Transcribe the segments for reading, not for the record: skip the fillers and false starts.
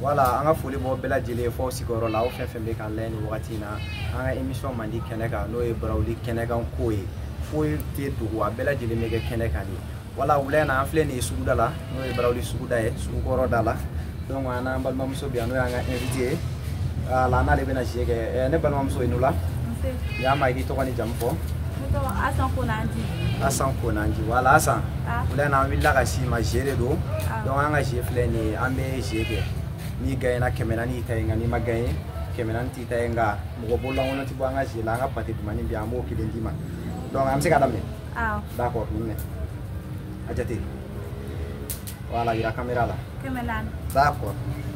Voilà, on a foulé mon bel adjilé fort sigoro là, on fait faire quand l'aine ou ratina, on a émission mandi kenega, no e brauli kenega en koi, fouille tes doigts, bel adjilé méga kenekani. Voilà, ou l'aine a flé ni soudala, no e brauli soudae, sougoro dala, donc on a un balmam so bien, on a invité à l'ana les bénagiers, ne balmam so inula, yama dit on y jampo. Asan konanji wala asan wala na willa ga shi ma jere do don an ga je fleni an be jege ni ga na kemena ni tayenga ni magaye kemena ti tayenga mo bo longo na ti bo an ga je la nga pati mani bi amo ki den dima donc am se ka damne d'accord ni ne ajati wala ira camera la kemenan d'accord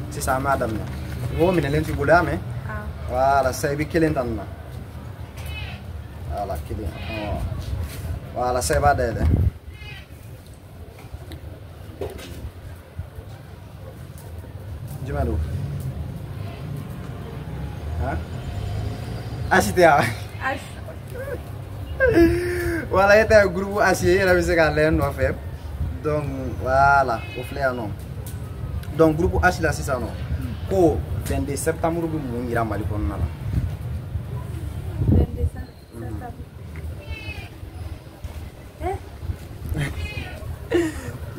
c'est ça madame wo mi ne lenti bulame wala sai bi kelen tanna wala kelen voilà, c'est pas d'aide. Dis-moi d'où. Hein? Ah, c'était là. Voilà, il y a un groupe assis, il y a un fait. Donc, voilà, au flair non. Donc, groupe assis là, c'est ça non. Pour 22 septembre, il y a un malicon là.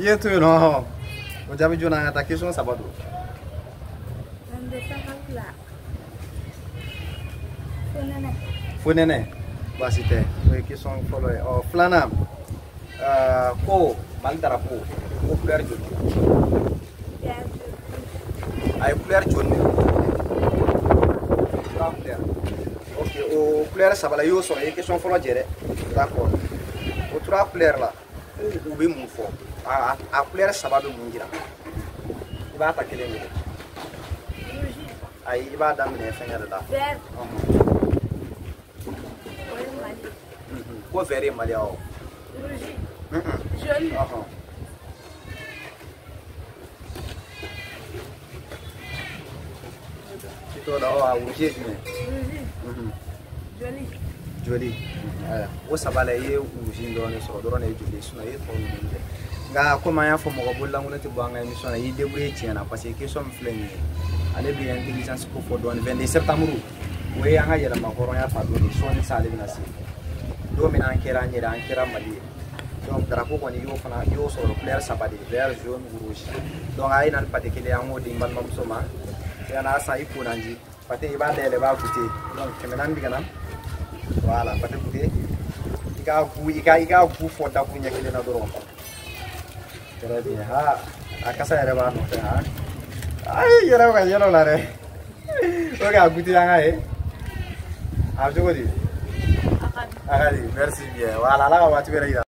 Iya tuh no, udah biju nang atas kisah siapa tuh? Funene, basite, kisah follow. Oh, flana, ko, balik terapu, ko player jun. Ayo player jun. Player. Oke, o player sabala yo so, kisah follow jere, d'accord. O trois player lah, ubi mufo. A player sababu mungira iba ta kelen ne ai iba da mine fanya da ko vere maliao jeune itu da o uje ne joli o sabala ye uje ndo ne so do ne joli suna ye to nga comment ya fo mo ko bolla ngone ti banga émission yi débrouiller tiena parce que question fleni ale bi intelligence ko fo don 22 septembre we anga yela ma ko ya fa do ni soni sale bina si do mina ankera nyera ankera mali donc drapeau ko ni yo fana yo so le player sabadi vert jaune rouge donc ay nan pate kele amo di mbal mam soma ya na sa ipo nanji pate iba dele ba kuti donc kemenan bi kanam voilà pate kuti ika ku fo da ku nyakele na do rom. Très bien. Ah, akasa yɛrɛ b'a nɔfɛ ha. Ayi yɛrɛ ka yɛlɛ la dɛ. O k'a goûter an ka ye. A bɛ cogo di? A ka di. Merci bien. Voilà, Ala ka waati wɛrɛ yira.